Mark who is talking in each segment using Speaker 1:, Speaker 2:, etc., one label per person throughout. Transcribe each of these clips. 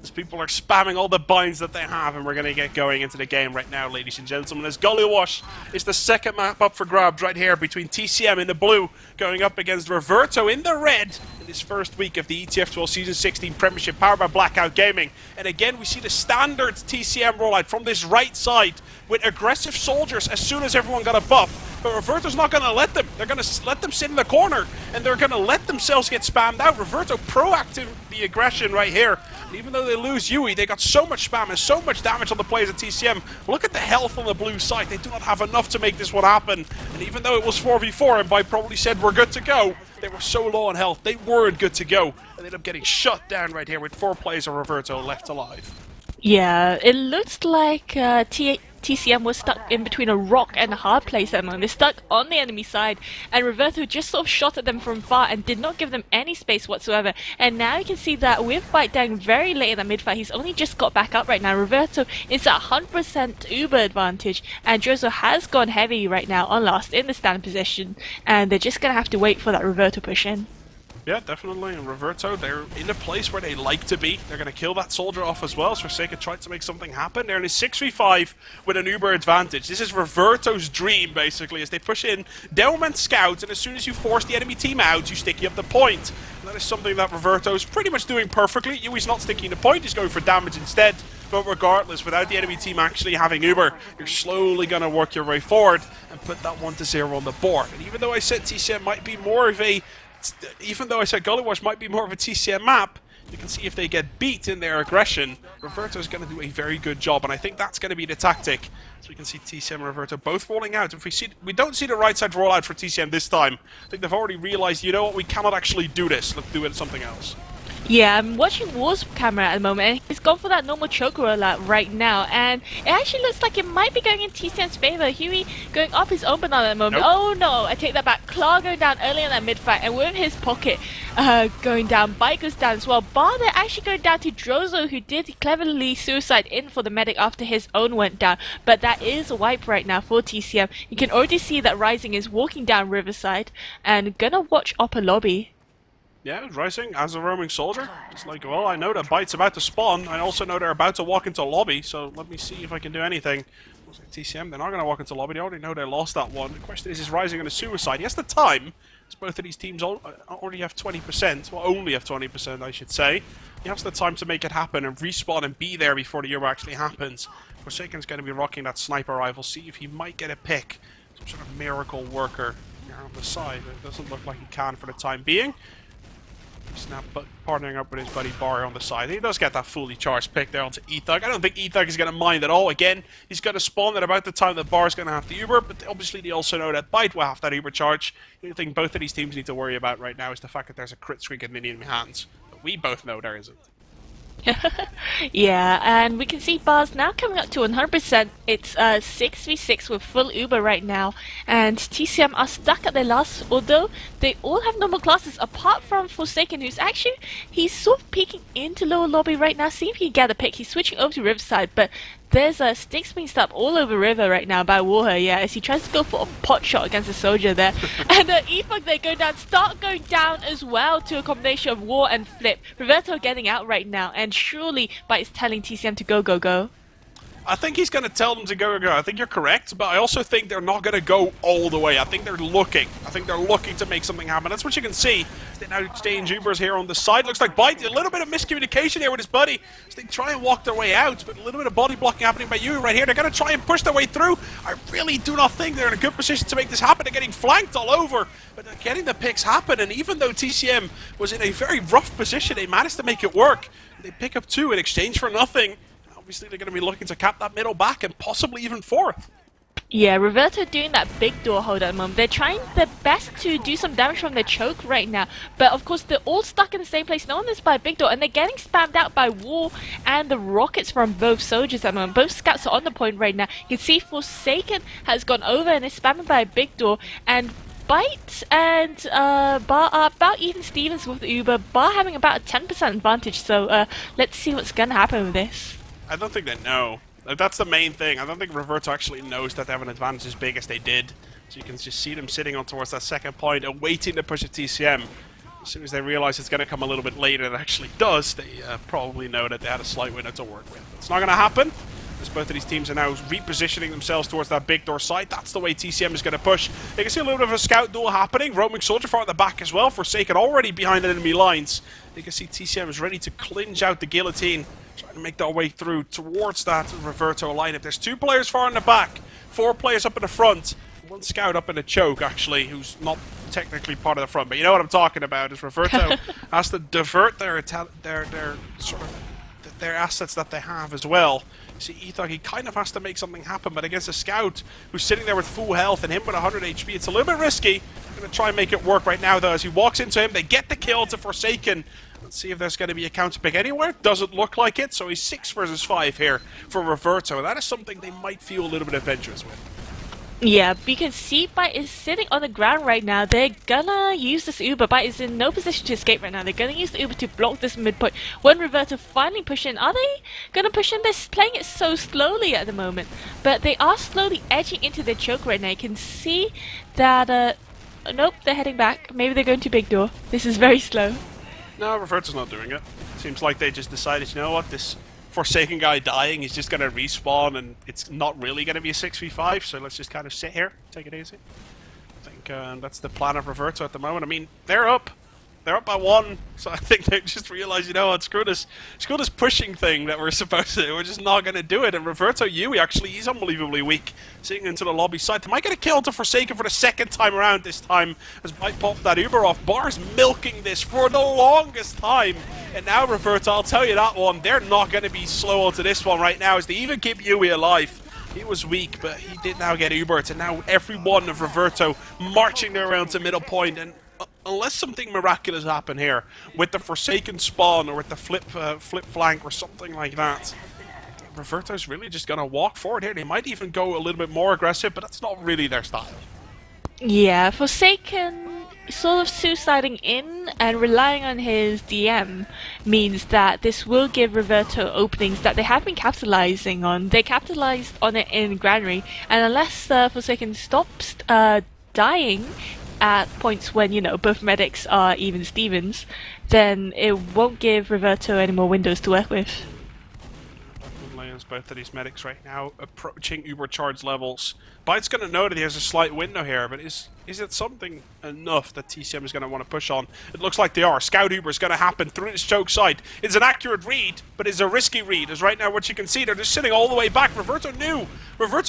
Speaker 1: as people are spamming all the binds that they have, and we're going to get going into the game right now, ladies and gentlemen. As Gullywash is the second map up for grabs right here between Tea See Emm in the blue going up against Reverto in the red in this first week of the ETF2L Season 16 Premiership powered by Blackout Gaming. And again, we see the standard Tea See Emm rollout from this right side with aggressive soldiers as soon as everyone got a buff. But Reverto's not going to let them. They're going to let them sit in the corner, and they're going to let themselves get spammed out. Reverto proactive the aggression right here. And even though they lose Yui, they got so much spam and so much damage on the players at Tea See Emm. Look at the health on the blue side. They do not have enough to make this one happen. And even though it was 4v4 and Bite probably said we're good to go, they were so low on health. They weren't good to go. And they ended up getting shut down right here with 4 players of Reverto left alive.
Speaker 2: Yeah, it looks like Tea See Emm was stuck in between a rock and a hard place at the moment. They're stuck on the enemy side, and Reverto just sort of shot at them from far and did not give them any space whatsoever. And now you can see that with Bite down very late in that mid-fight, he's only just got back up right now. Reverto is at 100% Uber advantage, and Jozo has gone heavy right now on last in the stand position, and they're just going to have to wait for that Reverto push in.
Speaker 1: Yeah, definitely. And Reverto, they're in a place where they like to be. They're going to kill that soldier off as well. So Forsaken tried to make something happen. They're in a 6v5 with an Uber advantage. This is Reverto's dream, basically, as they push in Delman scouts, and as soon as you force the enemy team out, you sticky up the point. And that is something that Reverto's pretty much doing perfectly. Yui's not sticking the point, he's going for damage instead. But regardless, without the enemy team actually having Uber, you're slowly going to work your way forward and put that 1-0 on the board. And even though I said Tea See Emm might be more of a Gullywash might be more of a Tea See Emm map, you can see if they get beat in their aggression, Reverto's going to do a very good job, and I think that's going to be the tactic. So we can see Tea See Emm and Reverto both rolling out. If we don't see the right side rollout for Tea See Emm this time, I think they've already realized, you know what, we cannot actually do this. Let's do it something else.
Speaker 2: Yeah, I'm watching War's camera at the moment, and he's gone for that normal choke rollout right now, and it actually looks like it might be going in Tea See Emm's favor. Huey going up his own banana at the moment.
Speaker 1: Nope.
Speaker 2: Oh no, I take that back. Klar going down early in that mid-fight, and with his pocket going down, Bite goes down as well. Bar they're actually going down to Drozo, who did cleverly suicide in for the medic after his own went down, but that is a wipe right now for Tea See Emm. You can already see that Rising is walking down Riverside, and gonna watch upper lobby.
Speaker 1: Yeah, Rising as a roaming soldier. It's like, well, I know that Bite's about to spawn. I also know they're about to walk into lobby, so let me see if I can do anything. Tea See Emm, they're not going to walk into lobby. They already know they lost that one. The question is Rising going to suicide? He has the time, as both of these teams already have 20%. Well, only have 20%, I should say. He has the time to make it happen and respawn and be there before the Euro actually happens. Forsaken's going to be rocking that sniper rifle. See if he might get a pick. Some sort of miracle worker here on the side. It doesn't look like he can for the time being. He's now partnering up with his buddy Bar on the side. He does get that fully charged pick there onto Ethug. I don't think Ethug is going to mind at all. Again, he's going to spawn at about the time that Bar's going to have the Uber, but obviously they also know that Bite will have that Uber charge. The only thing both of these teams need to worry about right now is the fact that there's a crit streak in minion hands. But we both know there isn't.
Speaker 2: Yeah, and we can see Bar's now coming up to 100%. It's 6v6 with full Uber right now, and Tea See Emm are stuck at their last, although they all have normal classes apart from Forsaken, who's actually, he's sort of peeking into lower lobby right now, see if he can get a pick. He's switching over to Riverside, but there's sticks being stuck all over River right now by Warher, yeah, as he tries to go for a pot shot against a soldier there. And Ethug, they go down, start going down as well to a combination of War and Flip. Reverto getting out right now, and surely Bite is telling Tea See Emm to go, go, go.
Speaker 1: I think he's going to tell them to go. I think you're correct, but I also think they're not going to go all the way. I think they're looking. I think they're looking to make something happen. That's what you can see. They now exchange Ubers here on the side. Looks like Bite, a little bit of miscommunication here with his buddy. So they try and walk their way out, but a little bit of body blocking happening by you right here. They're going to try and push their way through. I really do not think they're in a good position to make this happen. They're getting flanked all over, but they're getting the picks happen. And even though Tea See Emm was in a very rough position, they managed to make it work. They pick up 2 in exchange for nothing. Obviously, they're going to be looking to cap that middle back and possibly even 4th.
Speaker 2: Yeah, Reverto doing that big door hold at the moment. They're trying their best to do some damage from their choke right now. But of course, they're all stuck in the same place. No one is by big door, and they're getting spammed out by War and the rockets from both soldiers at the moment. Both scouts are on the point right now. You can see Forsaken has gone over and is spammed by a big door. And Bite and Bar are about even Stevens with Uber. Bar having about a 10% advantage. So let's see what's going to happen with this.
Speaker 1: I don't think they know. That's the main thing. I don't think Reverto actually knows that they have an advantage as big as they did. So you can just see them sitting on towards that second point and waiting to push a Tea See Emm. As soon as they realize it's going to come a little bit later than it actually does, they probably know that they had a slight window to work with. It's not going to happen, as both of these teams are now repositioning themselves towards that big door side. That's the way TCM is going to push. You can see a little bit of a scout duel happening. Roaming Soldier far at the back as well. Forsaken already behind enemy lines. You can see TCM is ready to clinch out the guillotine, trying to make their way through towards that Reverto lineup. There's 2 players far in the back, 4 players up in the front. 1 scout up in a choke, actually, who's not technically part of the front, but you know what I'm talking about. Is Reverto has to divert their sort of their assets that they have as well. You see, Ethog, he kind of has to make something happen, but against a scout who's sitting there with full health and him with 100 HP, it's a little bit risky. I'm going to try and make it work right now, though. As he walks into him, they get the kill to Forsaken. Let's see if there's going to be a counter pick anywhere. Doesn't look like it, so he's 6 versus 5 here for Reverto. That is something they might feel a little bit adventurous with.
Speaker 2: Yeah, because see, Bite is sitting on the ground right now. They're gonna use this Uber. Bite is in no position to escape right now. They're gonna use the Uber to block this midpoint. When Reverto finally push in, are they gonna push in? They're playing it so slowly at the moment, but they are slowly edging into their choke right now. You can see that, nope, they're heading back. Maybe they're going to big door. This is very slow.
Speaker 1: No, Reverto's not doing it. Seems like they just decided, you know what, this Forsaken guy dying, he's just going to respawn, and it's not really going to be a 6v5, so let's just kind of sit here, take it easy. I think that's the plan of Reverto at the moment. I mean, they're up by 1, so I think they just realized, you know what, screw this pushing thing that we're supposed to do. We're just not going to do it. And Reverto Yui, actually, he's unbelievably weak, sitting into the lobby side. They might get a kill to Forsaken for the 2nd time around this time, as Bite popped that Uber off. Bar's milking this for the longest time. And now Reverto, I'll tell you that one, they're not going to be slow onto this one right now, as they even keep Yui alive. He was weak, but he did now get Ubert, and now every one of Reverto marching their around to middle point, and unless something miraculous happen here with the Forsaken spawn or with the flip flank or something like that, Reverto's really just gonna walk forward here. They might even go a little bit more aggressive, but that's not really their style.
Speaker 2: Yeah, Forsaken sort of suiciding in and relying on his DM means that this will give Reverto openings that they have been capitalizing on. They capitalized on it in Granary, and unless Forsaken stops dying at points when, you know, both medics are even Stevens, then it won't give Reverto any more windows to work with.
Speaker 1: Both of these medics right now approaching ubercharge levels. Bite's going to know that he has a slight window here, but is it something enough that TCM is going to want to push on? It looks like they are. Scout Uber is going to happen through this choke side. It's an accurate read, but it's a risky read, as right now what you can see, they're just sitting all the way back. Reverto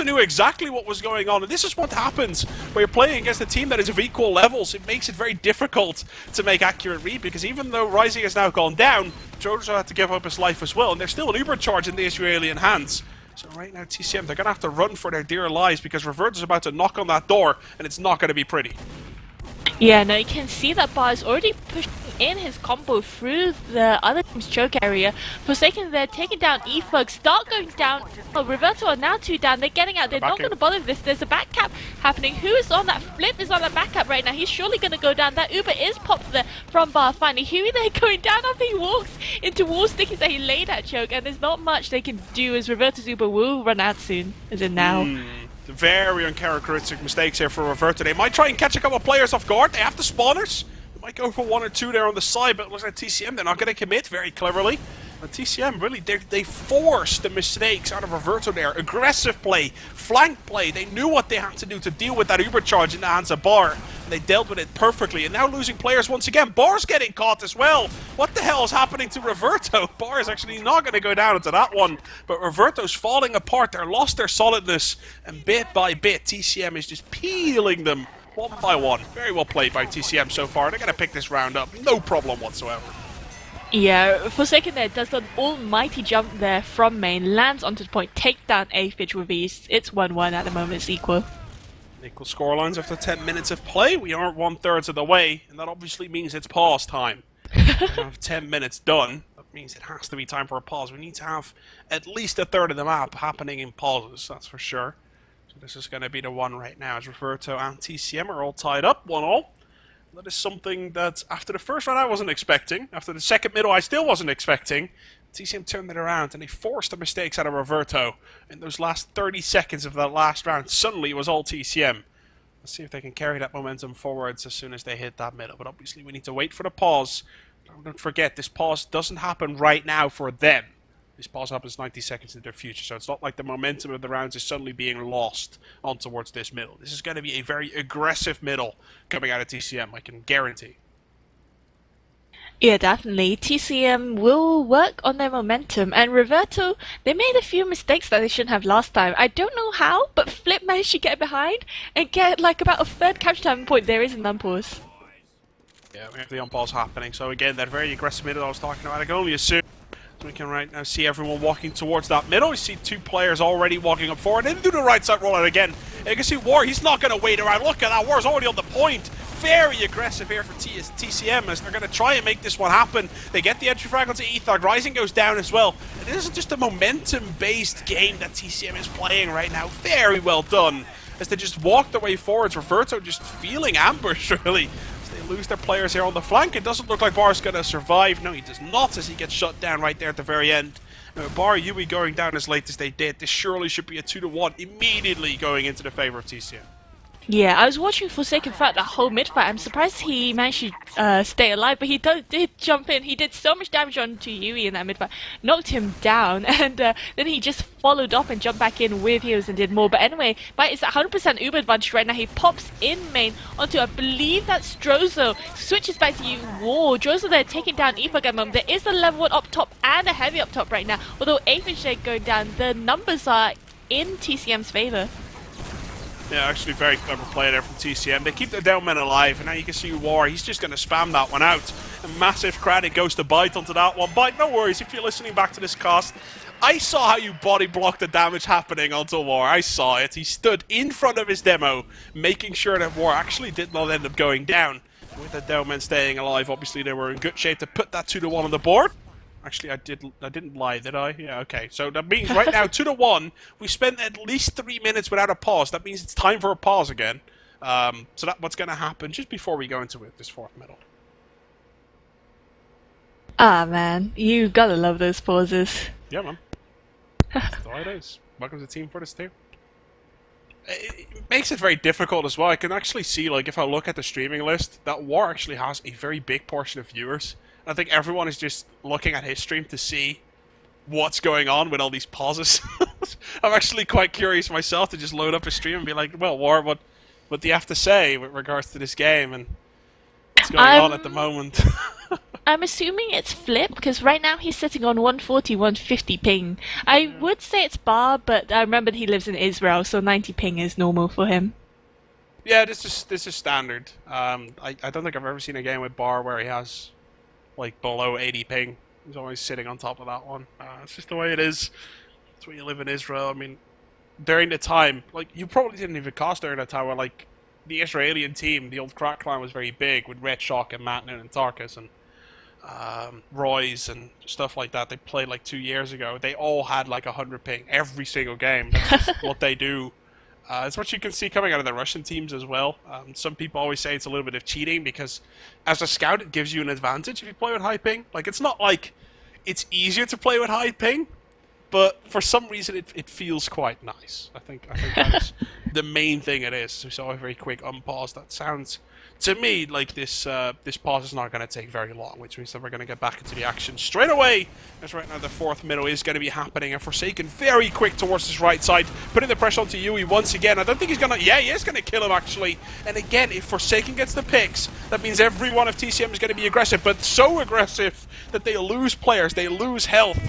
Speaker 1: knew exactly what was going on, and this is what happens when you're playing against a team that is of equal levels. It makes it very difficult to make accurate read, because even though Rising has now gone down, Jojo had to give up his life as well, and there's still an ubercharge in the Israeli hands. So right now, TCM, they're going to have to run for their dear lives, because Reverto's about to knock on that door, and it's not going to be pretty.
Speaker 2: Yeah, now you can see that Bar is already pushing in his combo through the other team's choke area. Forsaken, they're taking down Efug, start going down. Oh, Reverto are now 2 down, they're getting out, they're not going to bother with this. There's a back cap happening. Who is on that? Flip is on that back cap right now. He's surely going to go down. That Uber is popped there from Bar. Finally, Huey there going down after he walks into wall stickies that he laid at choke, and there's not much they can do, as Reverto's Uber will run out soon, as in now.
Speaker 1: Very uncharacteristic mistakes here for Reverto. They might try and catch a couple of players off guard. They have the spawners. They might go for 1 or 2 there on the side, but it looks like TCM, they're not going to commit very cleverly. But TCM, really, they forced the mistakes out of Reverto there. Aggressive play, flank play. They knew what they had to do to deal with that Ubercharge in the hands of Bar, and they dealt with it perfectly. And now losing players once again. Bar's getting caught as well. What the hell is happening to Reverto? Bar is actually not going to go down into that one, but Reverto's falling apart. They're lost their solidness, and bit by bit, TCM is just peeling them one by one. Very well played by TCM so far. They're going to pick this round up. No problem whatsoever.
Speaker 2: Yeah, Forsaken there does an almighty jump there from main, lands onto the point, takes down Aphid with ease. It's 1-1 at the moment, it's equal.
Speaker 1: Equal scorelines after 10 minutes of play. We are 1/3 of the way, and that obviously means it's pause time. We have 10 minutes done. That means it has to be time for a pause. We need to have at least 1/3 of the map happening in pauses, that's for sure. So this is going to be the one right now, as Reverto and TCM are all tied up, 1-1. That is something that, after the first round I wasn't expecting, after the second middle I still wasn't expecting. TCM turned it around, and they forced the mistakes out of Reverto in those last 30 seconds of that last round. Suddenly it was all TCM. Let's see if they can carry that momentum forwards as soon as they hit that middle. But obviously we need to wait for the pause. Don't forget, this pause doesn't happen right now for them. This pause happens 90 seconds in their future, so it's not like the momentum of the rounds is suddenly being lost on towards this middle. This is going to be a very aggressive middle coming out of TCM, I can guarantee.
Speaker 2: Yeah, definitely. TCM will work on their momentum, and Reverto, they made a few mistakes that they shouldn't have last time. I don't know how, but Flip managed to get behind and get like about a third capture time point there is in unpause.
Speaker 1: Yeah, we have the unpause happening, so again, that very aggressive middle I was talking about, I can only assume. So we can right now see everyone walking towards that middle. We see two players already walking up forward. They do the right side rollout again. And you can see War, he's not going to wait around. Look at that, War's already on the point. Very aggressive here for TCM as they're going to try and make this one happen. They get the entry frag onto Ethog. Rising goes down as well. And this is just a momentum-based game that TCM is playing right now. Very well done. As they just walk their way forwards. Reverto just feeling ambushed, really. They lose their players here on the flank. It doesn't look like Bar's going to survive. No, he does not, as he gets shut down right there at the very end. Now, Bar Yui going down as late as they did, this surely should be a 2-1 immediately going into the favor of TCM.
Speaker 2: Yeah, I was watching Forsaken fight that whole mid-fight. I'm surprised he managed to stay alive, but he did jump in. He did so much damage onto Yui in that mid-fight, knocked him down, and then he just followed up and jumped back in with heals and did more. But anyway, Bite is at 100% Uber advantage right now. He pops in main onto, I believe that's Drozo, switches back to Yui. Whoa, Drozo there taking down Epog at the moment. There is a level 1 up top and a heavy up top right now. Although Aphid going down, the numbers are in TCM's favor.
Speaker 1: Yeah, actually very clever play there from TCM. They keep the down men alive, and now you can see War, he's just going to spam that one out. A massive credit goes to Bite onto that one. Bite, no worries, if you're listening back to this cast, I saw how you body blocked the damage happening onto War. I saw it. He stood in front of his demo, making sure that War actually did not end up going down. With the down men staying alive, obviously they were in good shape to put that 2-1 on the board. Actually, I didn't lie, did I? Yeah, okay. So that means right now, 2-1, we spent at least 3 minutes without a pause. That means it's time for a pause again. So that's what's going to happen just before we go into this fourth middle.
Speaker 2: Ah, man. You gotta love those pauses.
Speaker 1: Yeah, man. That's the way it is. Welcome to Team Fortis 2. It makes it very difficult as well. I can actually see, like, if I look at the streaming list, that War actually has a very big portion of viewers. I think everyone is just looking at his stream to see what's going on with all these pauses. I'm actually quite curious myself to just load up a stream and be like, well, War, what do you have to say with regards to this game and what's going on at the moment?
Speaker 2: I'm assuming it's Flip, because right now he's sitting on 140, 150 ping. I would say it's Bar, but I remember he lives in Israel, so 90 ping is normal for him.
Speaker 1: Yeah, this is standard. I don't think I've ever seen a game with Bar where he has like below 80 ping. He's always sitting on top of that one. It's just the way it is. It's where you live in Israel. I mean, during the time, like, you probably didn't even cast during that time where, like, the Israeli team, the old crack clan was very big with Red Shock and Matnon and Tarkus and Roy's and stuff like that. They played like 2 years ago. They all had like 100 ping every single game. That's just what they do. It's what you can see coming out of the Russian teams as well. Some people always say it's a little bit of cheating because as a scout it gives you an advantage if you play with high ping. Like, it's not like it's easier to play with high ping, but for some reason it feels quite nice. I think that is the main thing it is. So we saw a very quick unpause. That sounds to me like this pause is not going to take very long, which means that we're going to get back into the action straight away. As right now the fourth middle is going to be happening, and Forsaken very quick towards his right side, putting the pressure onto Yui once again. I don't think he's going to... Yeah, he is going to kill him, actually. And again, if Forsaken gets the picks, that means every one of TCM is going to be aggressive, but so aggressive that they lose players, they lose health.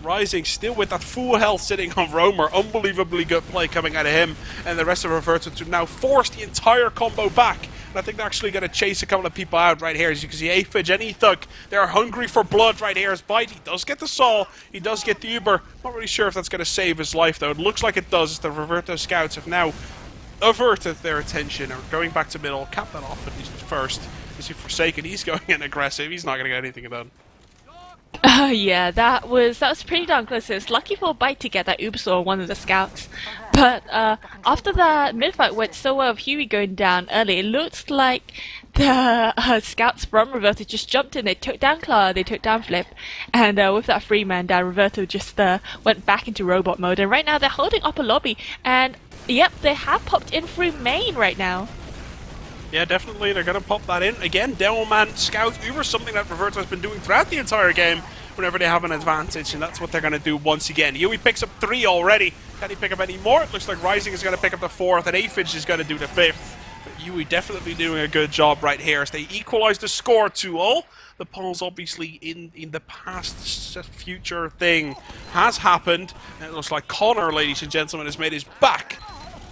Speaker 1: Rising still with that full health sitting on Roamer. Unbelievably good play coming out of him and the rest of Reverto to now force the entire combo back. And I think they're actually going to chase a couple of people out right here. As you can see, Aphid and Ethug, they're hungry for blood right here as Bite. He does get the Saw, he does get the Uber. Not really sure if that's going to save his life though. It looks like it does. The Reverto scouts have now averted their attention or going back to middle. Cap that off at least first. You see Forsaken, he's going in aggressive. He's not going to get anything done.
Speaker 2: Yeah, that was pretty darn close. It's lucky for Bite to get that Uber Saw on one of the scouts. But after that mid-fight went so well with Huey going down early, it looked like the scouts from Reverto just jumped in. They took down Clara, they took down Flip, and with that free man down, Reverto just went back into robot mode. And right now they're holding up a lobby, and yep, they have popped in through main right now.
Speaker 1: Yeah, definitely, they're going to pop that in. Again, Demo Man, Scout, Uber, something that Reverto has been doing throughout the entire game whenever they have an advantage, and that's what they're going to do once again. Yui picks up 3 already. Can he pick up any more? It looks like Rising is going to pick up the 4th, and Aphid is going to do the 5th. But Yui definitely doing a good job right here as they equalize the score 2-all. The polls obviously in the past future thing has happened, and it looks like Connor, ladies and gentlemen, has made his back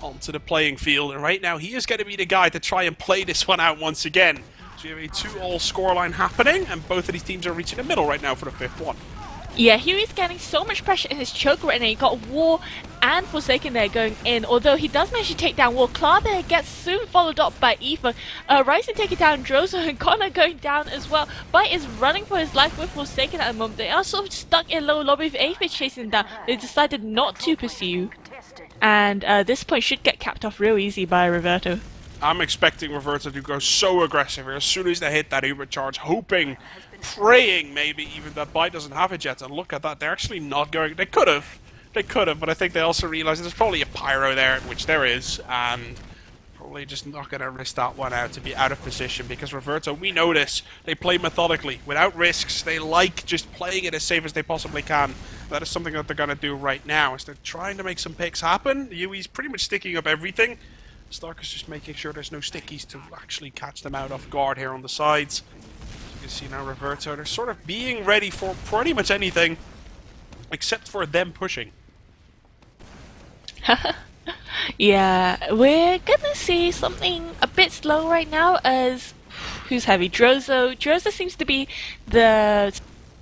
Speaker 1: onto the playing field, and right now he is going to be the guy to try and play this one out once again. So we have a 2-all scoreline happening, and both of these teams are reaching the middle right now for the 5th one.
Speaker 2: Yeah, Huey's getting so much pressure in his choke right now. You got War and Forsaken there going in, although he does manage to take down War. Klar there gets soon followed up by Ether. Ryzen taking down Drozo and Connor going down as well. Bite is running for his life with Forsaken at the moment. They are sort of stuck in low lobby with Aphid chasing down. They decided not to pursue. And this point should get capped off real easy by Reverto.
Speaker 1: I'm expecting Reverto to go so aggressive here as soon as they hit that Uber charge, hoping, praying maybe even that Bite doesn't have it yet. And look at that, they're actually not going. They could have, but I think they also realize there's probably a Pyro there, which there is, and probably just not going to risk that one out to be out of position, because Reverto, we know this, they play methodically, without risks. They like just playing it as safe as they possibly can. That is something that they're going to do right now, as they're trying to make some picks happen. Yui's pretty much sticking up everything. Stark is just making sure there's no stickies to actually catch them out off guard here on the sides. As you can see now, Reverto, they're sort of being ready for pretty much anything, except for them pushing.
Speaker 2: Yeah, we're gonna see something a bit slow right now as... Who's heavy? Drozo. Drozo seems to be the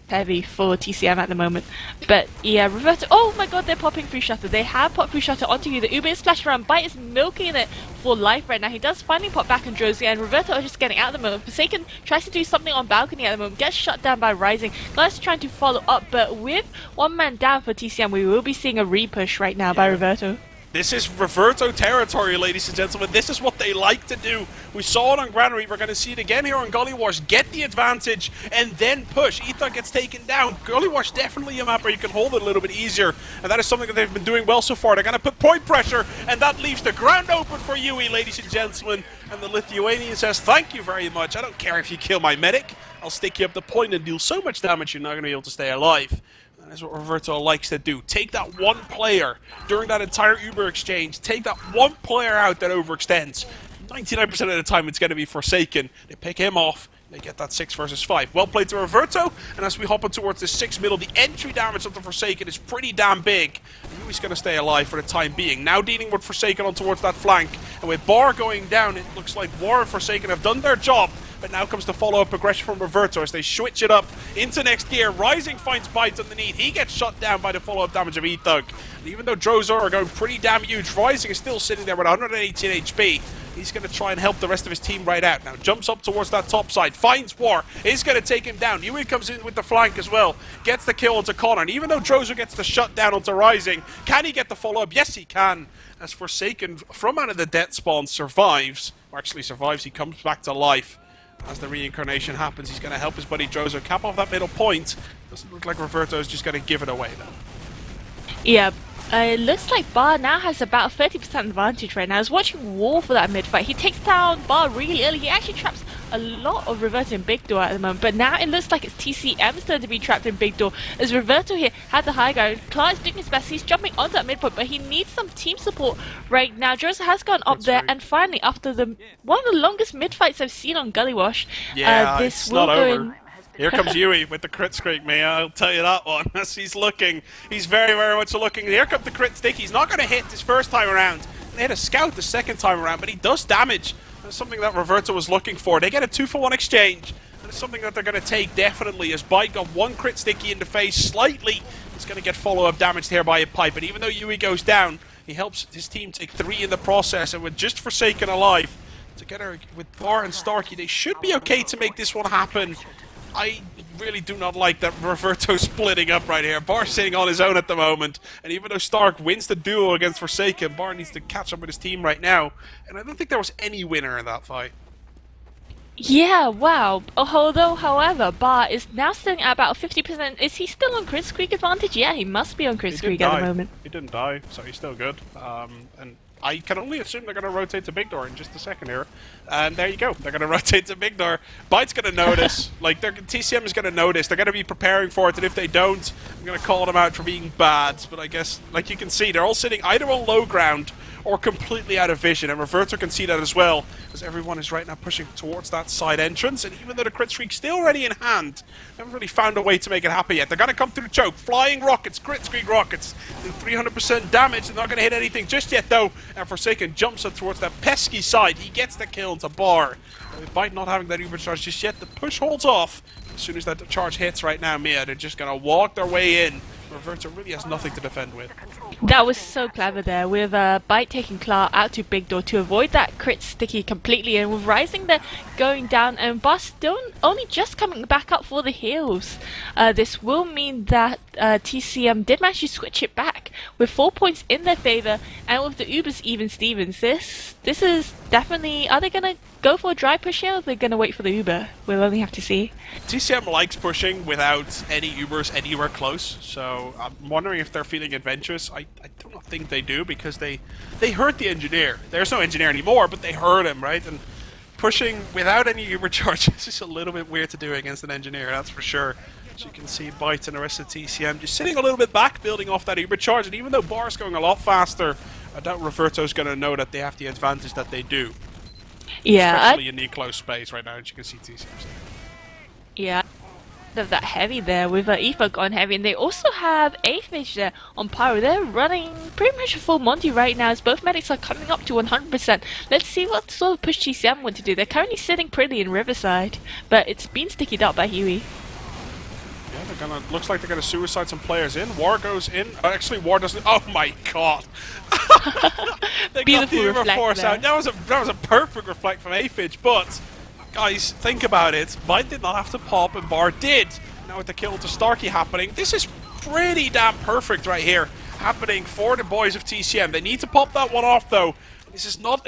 Speaker 2: heavy for TCM at the moment. But yeah, Reverto... Oh my god, they're popping through Shutter. They have popped through Shutter onto you. The Uber is splashing around. Bite is milking it for life right now. He does finally pop back on Drozo, and Reverto are just getting out at the moment. Forsaken tries to do something on balcony at the moment. Gets shut down by Rising. Glass trying to follow up, but with one man down for TCM, we will be seeing a repush right now by Reverto.
Speaker 1: This is Reverto territory, ladies and gentlemen. This is what they like to do. We saw it on Granary. We're going to see it again here on Gully Wash. Get the advantage and then push. Ethan gets taken down. Gully Wash definitely a map where you can hold it a little bit easier. And that is something that they've been doing well so far. They're going to put point pressure, and that leaves the ground open for Yui, ladies and gentlemen. And the Lithuanian says, thank you very much. I don't care if you kill my medic. I'll stick you up the point and deal so much damage you're not going to be able to stay alive. That's what Reverto likes to do. Take that one player during that entire Uber exchange. Take that one player out that overextends. 99% of the time it's going to be Forsaken. They pick him off. They get that 6 versus 5. Well played to Reverto. And as we hop on towards the 6 middle, the entry damage of the Forsaken is pretty damn big. Yui's going to stay alive for the time being. Now dealing with Forsaken on towards that flank. And with Bar going down, it looks like War and Forsaken have done their job. But now comes the follow-up aggression from Reverto as they switch it up into next gear. Rising finds Bites underneath. He gets shot down by the follow-up damage of E-Thug. And even though Drozo are going pretty damn huge, Rising is still sitting there with 118 HP. He's going to try and help the rest of his team right out. Now jumps up towards that top side. Finds War. Is going to take him down. Yui comes in with the flank as well. Gets the kill onto Connor. And even though Drozo gets the shut down onto Rising, can he get the follow-up? Yes, he can. As Forsaken from out of the death spawn survives. Or actually survives. He comes back to life. As the reincarnation happens, he's going to help his buddy Drozo cap off that middle point. Doesn't look like Reverto is just going to give it away, though.
Speaker 2: Yeah, it looks like Bar now has about 30% advantage right now. I was watching War for that mid-fight. He takes down Bar really early. He actually traps a lot of Reverto in Big Door at the moment. But now it looks like it's TCM's turn to be trapped in Big Door. As Reverto here had the high ground. Clark is doing his best. He's jumping onto that midpoint, but he needs some team support right now. Drozo has gone up there, and finally, after one of the longest mid-fights I've seen on Gully Wash, this
Speaker 1: it's
Speaker 2: will
Speaker 1: not
Speaker 2: go
Speaker 1: over.
Speaker 2: in.
Speaker 1: Here comes Yui with the crit streak, man. I'll tell you that one. As he's looking, he's very, very much looking. Here comes the crit stick. He's not going to hit this first time around. They hit a scout the second time around, but he does damage. That's something that Reverto was looking for. They get a 2-for-1 exchange. And it's something that they're going to take, definitely. As Bite got one crit sticky in the face slightly, it's going to get follow-up damage here by a pipe. And even though Yui goes down, he helps his team take 3 in the process. And with just Forsaken alive, together with Bar and Starkey, they should be okay to make this one happen. I really do not like that Reverto splitting up right here. Bar sitting on his own at the moment. And even though Stark wins the duel against Forsaken, Bar needs to catch up with his team right now. And I don't think there was any winner in that fight.
Speaker 2: Yeah, wow. Although, however, Bar is now sitting at about 50%. Is he still on crit streak advantage? Yeah, he must be on crit streak at the moment.
Speaker 1: He didn't die, so he's still good. And I can only assume they're going to rotate to big door in just a second here. And there you go. They're going to rotate to big door. Byte's going to notice. Like, TCM is going to notice. They're going to be preparing for it. And if they don't, I'm going to call them out for being bad. But I guess, like you can see, they're all sitting either on low ground or completely out of vision. And Reverto can see that as well, as everyone is right now pushing towards that side entrance. And even though the crit streak's still already in hand, they haven't really found a way to make it happen yet. They're going to come through the choke. Flying rockets, crit streak rockets, do 300% damage. They're not going to hit anything just yet, though. And Forsaken jumps up towards that pesky side. He gets the kill into bar. With Byte not having that Uber charge just yet, the push holds off. As soon as that charge hits right now, Mia, they're just going to walk their way in. Reverto really has nothing to defend with.
Speaker 2: That was so clever there, with Byte taking Klar out to big door to avoid that crit sticky completely, and with Rising there going down and Bar still only just coming back up for the heals. This will mean that TCM did manage to switch it back with 4 points in their favour, and with the Ubers even Stevens, this is definitely, are they going to go for a dry push here, or are they going to wait for the Uber? We'll only have to see.
Speaker 1: TCM likes pushing without any Ubers anywhere close, so I'm wondering if they're feeling adventurous. I don't think they do, because they hurt the engineer. There's no engineer anymore, but they hurt him, right? And pushing without any Uber charges is a little bit weird to do against an engineer, that's for sure. As you can see, Byte and the rest of TCM just sitting a little bit back, building off that Uber charge, and even though Bar's going a lot faster, I doubt Reverto's going to know that they have the advantage that they do.
Speaker 2: Yeah,
Speaker 1: especially in the close space right now, as you can see TCM.
Speaker 2: Yeah, of that heavy there with Efog on heavy, and they also have Aphage there on pyro. They're running pretty much a full Monty right now, as both medics are coming up to 100%. Let's see what sort of push TCM want to do. They're currently sitting pretty in Riverside, but it's been stickied up by Huey.
Speaker 1: Yeah, they're gonna. Looks like they're gonna suicide some players in. War goes in. Actually, War doesn't. Oh my god! They got the Uber force out. That was a perfect reflect from Aphage, but. Guys, think about it. Byte did not have to pop, and Bar did. Now with the kill to Starkey happening, this is pretty damn perfect right here, happening for the boys of TCM. They need to pop that one off, though. This is not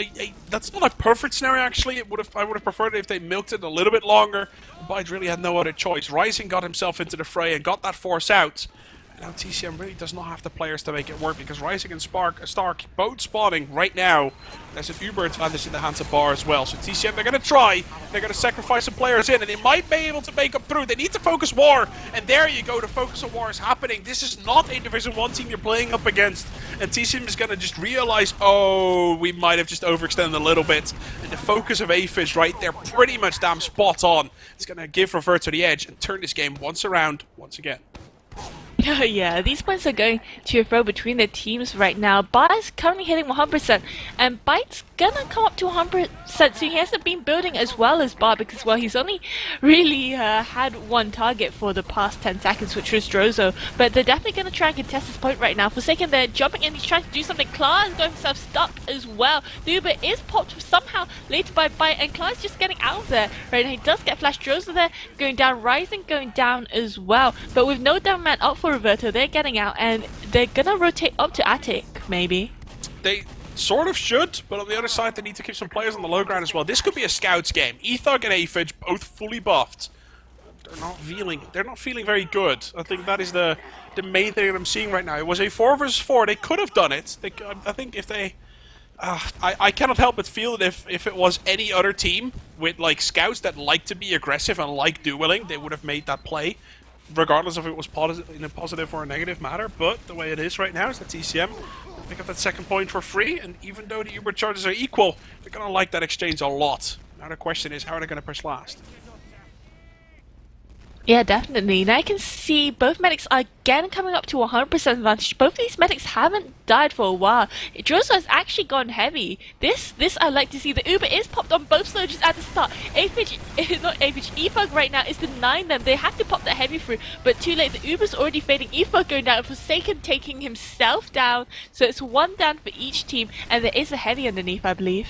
Speaker 1: that's not a perfect scenario. Actually, I would have preferred it if they milked it a little bit longer. Byte really had no other choice. Rising got himself into the fray and got that force out. Now TCM really does not have the players to make it work, because Rising and Stark both spawning right now. There's an Uber advantage in the hands of Bar as well. So TCM, they're going to try. They're going to sacrifice some players in, and they might be able to make up through. They need to focus War, and there you go. The focus of War is happening. This is not a Division 1 team you're playing up against. And TCM is going to just realize, oh, we might have just overextended a little bit. And the focus of Aphage right there, pretty much damn spot on. It's going to give Reverto the edge and turn this game once around, once again.
Speaker 2: Yeah, these points are going to and fro between the teams right now. Bar is currently hitting 100%, and Byte's gonna come up to 100%, so he hasn't been building as well as Bar, because, well, he's only really had one target for the past 10 seconds, which was Drozo. But they're definitely gonna try and contest this point right now. Forsaken, they're jumping in, he's trying to do something. Klar is got himself stuck as well. The Uber is popped somehow later by Byte, and Klar's just getting out of there right now. He does get flash. Drozo there going down, Rising going down as well. But with no down man up for Reverto, they're getting out, and they're gonna rotate up to Attic, maybe.
Speaker 1: They sort of should, but on the other side, they need to keep some players on the low ground as well. This could be a scouts game. Ethog and Aphage both fully buffed. They're not feeling very good. I think that is the main thing that I'm seeing right now. It was a 4 versus 4. They could have done it. I think if they... I cannot help but feel that if it was any other team with like scouts that like to be aggressive and like dueling, they would have made that play, regardless if it was in a positive or a negative matter. But the way it is right now is that TCM pick up that second point for free, and even though the Uber charges are equal, they're going to like that exchange a lot. Now the question is, how are they going to push last?
Speaker 2: Yeah, definitely. Now I can see both medics are again coming up to 100% advantage. Both of these medics haven't died for a while. Drozo has actually gone heavy. This I like to see. The Uber is popped on both soldiers at the start. Efog right now is denying them. They have to pop that heavy through, but too late. The Uber's already fading. Efog going down. Forsaken taking himself down. So it's one down for each team, and there is a heavy underneath, I believe.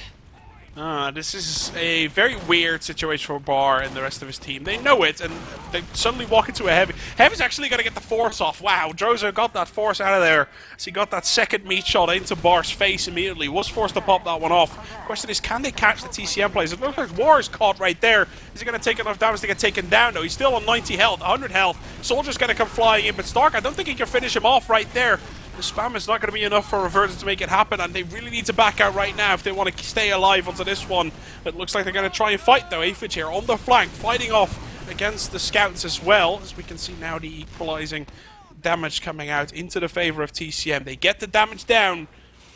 Speaker 1: This is a very weird situation for Bar and the rest of his team. They know it, and they suddenly walk into a heavy. Heavy's actually going to get the force off. Wow, Drozo got that force out of there. So he got that second meat shot into Bar's face immediately. Was forced to pop that one off. Question is, can they catch the TCM players? It looks like War is caught right there. Is he going to take enough damage to get taken down? No, he's still on 90 health, 100 health. Soldier's going to come flying in, but Stark, I don't think he can finish him off right there. The spam is not going to be enough for Reverto to make it happen, and they really need to back out right now if they want to stay alive onto this one. It looks like they're going to try and fight, though. Aphid here on the flank, fighting off against the scouts as well. As we can see now, the equalizing damage coming out into the favor of TCM. They get the damage down,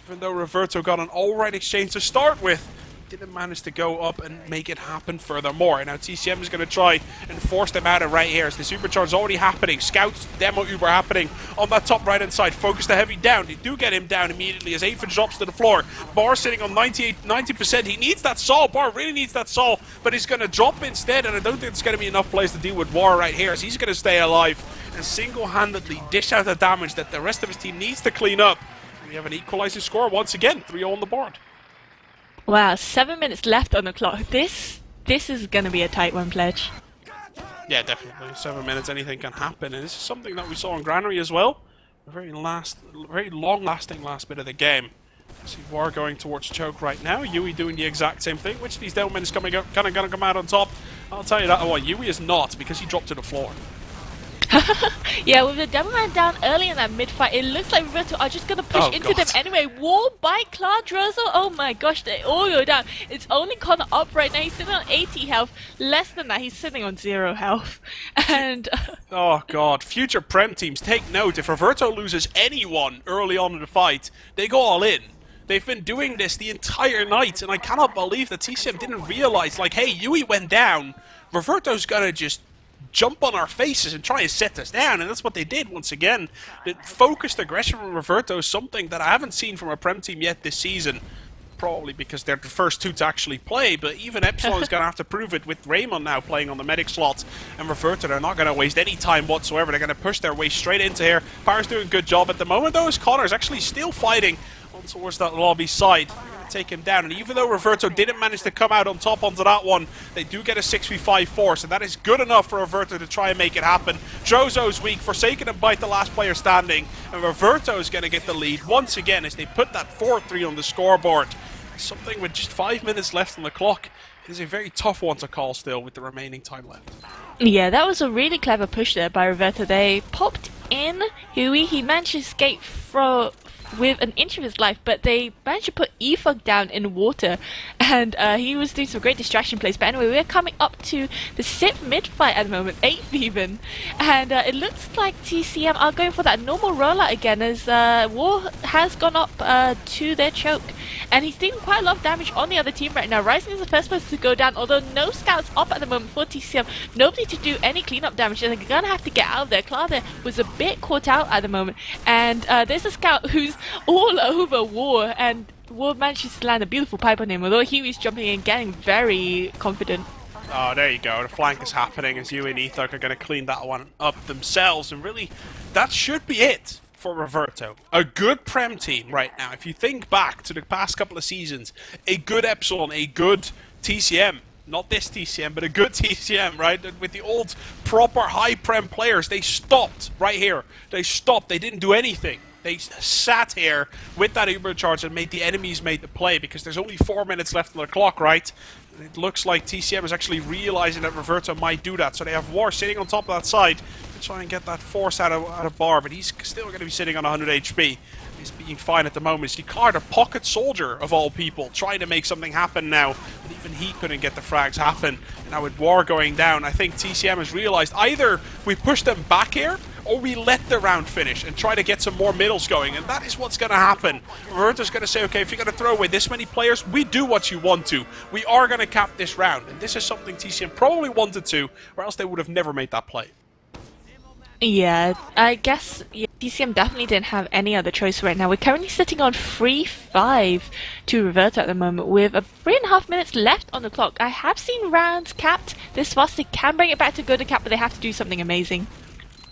Speaker 1: even though Reverto got an alright exchange to start with. Didn't manage to go up and make it happen furthermore. And now TCM is going to try and force them out of right here. As the supercharge is already happening. Scouts demo Uber happening on that top right hand side. Focus the heavy down. They do get him down immediately as Aphid drops to the floor. Bar sitting on 90%. He needs that Sol. Bar really needs that Sol, but he's going to drop instead. And I don't think it's going to be enough plays to deal with War right here, as he's going to stay alive and single-handedly dish out the damage that the rest of his team needs to clean up. And we have an equalizing score once again, 3-0 on the board.
Speaker 2: Wow, 7 minutes left on the clock. This is going to be a tight one, Pledge.
Speaker 1: Yeah, definitely. 7 minutes, anything can happen. And this is something that we saw in Granary as well. A very long-lasting last bit of the game. See War going towards choke right now. Yui doing the exact same thing. Which of these Delmen is going to come out on top? I'll tell you that. Oh, Yui is not, because he dropped to the floor.
Speaker 2: Yeah, with the Devilman down early in that mid-fight, it looks like Reverto are just going to push into them anyway. Wall by Cladrozo. Oh my gosh, they all go down. It's only Connor up right now. He's sitting on 80 health. Less than that, he's sitting on 0 health. And
Speaker 1: oh god, future Prem teams, take note. If Reverto loses anyone early on in the fight, they go all in. They've been doing this the entire night, and I cannot believe that TCM didn't realize, like, hey, Yui went down. Reverto's gonna just jump on our faces and try and set us down, and that's what they did once again. The focused aggression from Reverto is something that I haven't seen from a Prem team yet this season. Probably because they're the first two to actually play, but even Epsilon is going to have to prove it with Raymond now playing on the medic slot. And Reverto, they're not going to waste any time whatsoever. They're going to push their way straight into here. Power's doing a good job at the moment, though, as Connor's actually still fighting on towards that lobby side. Take him down, and even though Reverto didn't manage to come out on top onto that one, they do get a 6v5 force, and that is good enough for Reverto to try and make it happen. Drozo's weak, Forsaken and Bite the last player standing, and Reverto is going to get the lead once again as they put that 4-3 on the scoreboard. Something with just 5 minutes left on the clock. It is a very tough one to call still with the remaining time left.
Speaker 2: Yeah, that was a really clever push there by Reverto. They popped in Hui. He managed to escape with an inch of his life, but they managed to put Efug down in water, and he was doing some great distraction plays. But anyway, we're coming up to the 6th mid-fight at the moment, 8th even, and it looks like TCM are going for that normal rollout again, as War has gone up to their choke, and he's doing quite a lot of damage on the other team right now. Rising is the first person to go down, although no scouts up at the moment for TCM, nobody to do any cleanup damage, and they're gonna have to get out of there. Clara was a bit caught out at the moment, and there's a scout who's all over War, and War manages to land a beautiful pipe on him, although he was jumping in, getting very confident.
Speaker 1: Oh, there you go. The flank is happening as you and Ethok are going to clean that one up themselves, and really, that should be it for Reverto. A good Prem team right now. If you think back to the past couple of seasons, a good Epsilon, a good TCM. Not this TCM, but a good TCM, right? With the old proper high Prem players, they stopped right here. They stopped. They didn't do anything. They sat here with that Uber charge and made the enemies make the play, because there's only 4 minutes left on the clock, right? And it looks like TCM is actually realizing that Reverto might do that. So they have War sitting on top of that side to try and get that force out of Bar, but he's still going to be sitting on 100 HP. He's being fine at the moment. He cleared a pocket soldier, of all people, trying to make something happen now, but even he couldn't get the frags happen. And now with War going down, I think TCM has realized either we push them back here, or we let the round finish and try to get some more middles going, and that is what's going to happen. Reverto's going to say, okay, if you're going to throw away this many players, we do what you want to. We are going to cap this round, and this is something TCM probably wanted to, or else they would have never made that play.
Speaker 2: Yeah, I guess TCM definitely didn't have any other choice right now. We're currently sitting on 3-5 to Reverto at the moment, with 3.5 minutes left on the clock. I have seen rounds capped this fast. They can bring it back to go to cap, but they have to do something amazing.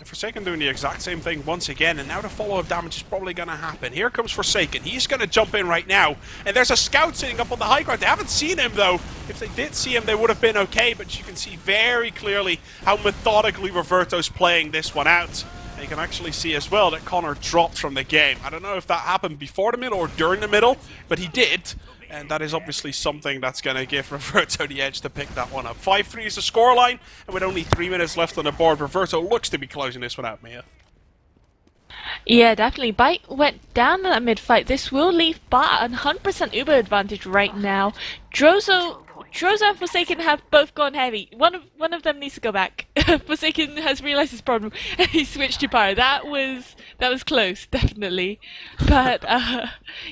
Speaker 1: Forsaken doing the exact same thing once again, and now the follow-up damage is probably going to happen. Here comes Forsaken. He's going to jump in right now, and there's a scout sitting up on the high ground. They haven't seen him, though. If they did see him, they would have been okay, but you can see very clearly how methodically Reverto's playing this one out. And you can actually see as well that Connor dropped from the game. I don't know if that happened before the middle or during the middle, but he did. And that is obviously something that's going to give Reverto the edge to pick that one up. 5-3 is the scoreline, and with only 3 minutes left on the board, Reverto looks to be closing this one out, Mia.
Speaker 2: Yeah, definitely. Bite went down in that mid-fight. This will leave Bar 100% Uber advantage right now. Drozo and Forsaken have both gone heavy. One of them needs to go back. Forsaken has realized his problem and he switched to Bar. That was close, definitely. But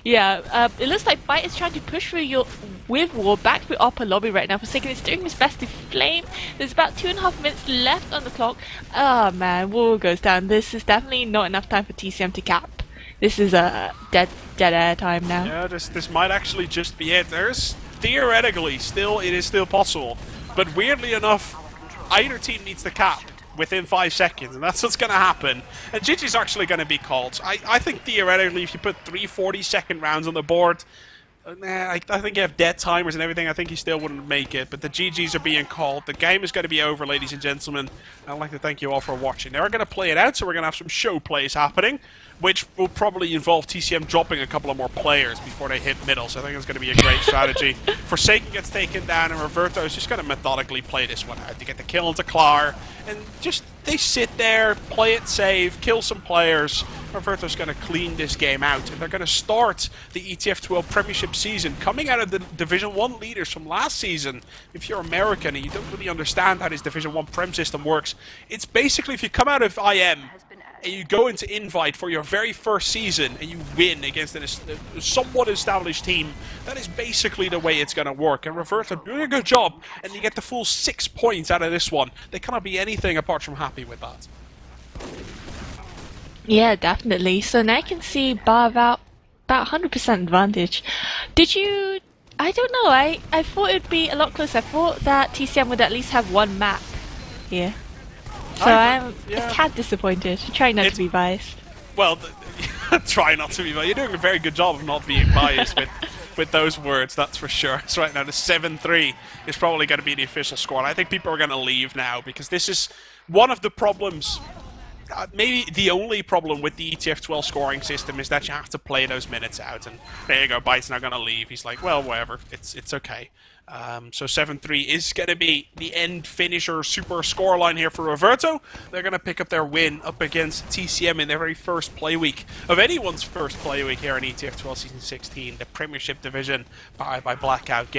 Speaker 2: yeah, it looks like Bite is trying to push through your with War back to the upper lobby right now. Forsaken is doing his best to flame. There's about 2.5 minutes left on the clock. Oh man, War goes down. This is definitely not enough time for TCM to cap. This is a dead air time now.
Speaker 1: Yeah, this might actually just be it. There's theoretically it is still possible, but weirdly enough, either team needs the cap within 5 seconds, and that's what's going to happen. And GG's actually going to be called. I think theoretically, if you put 3 40-second rounds on the board, I think you have dead timers and everything. I think he still wouldn't make it, but the GGs are being called. The game is going to be over, ladies and gentlemen. I'd like to thank you all for watching. Now we're going to play it out, so we're going to have some show plays happening, which will probably involve TCM dropping a couple of more players before they hit middle, so I think it's going to be a great strategy. Forsaken gets taken down, and Reverto is just going to methodically play this one out to get the kill into Clar, and just they sit there, play it safe, kill some players. Reverto's going to clean this game out, and they're going to start the ETF2L Premiership season coming out of the Division 1 leaders from last season. If you're American and you don't really understand how this Division 1 Prem system works, it's basically if you come out of IM and you go into Invite for your very first season and you win against a somewhat established team, that is basically the way it's going to work. And Reverto doing a good job, and you get the full 6 points out of this one. They cannot be anything apart from happy with that.
Speaker 2: Yeah, definitely. So now I can see Bar about 100% advantage. Did you? I don't know. I thought it'd be a lot closer. I thought that TCM would at least have one map here. So I'm a tad disappointed. Try not to be biased.
Speaker 1: Well, try not to be biased. You're doing a very good job of not being biased with those words, that's for sure. So right now the 7-3 is probably going to be the official score. I think people are going to leave now because this is one of the problems. Maybe the only problem with the ETF2L scoring system is that you have to play those minutes out, and there you go, Bite's not going to leave. He's like, well, whatever, it's okay. So 7-3 is going to be the end finisher super scoreline here for Reverto. They're going to pick up their win up against TCM in their very first play week of anyone's first play week here in ETF2L Season 16, the Premiership Division by Blackout Game.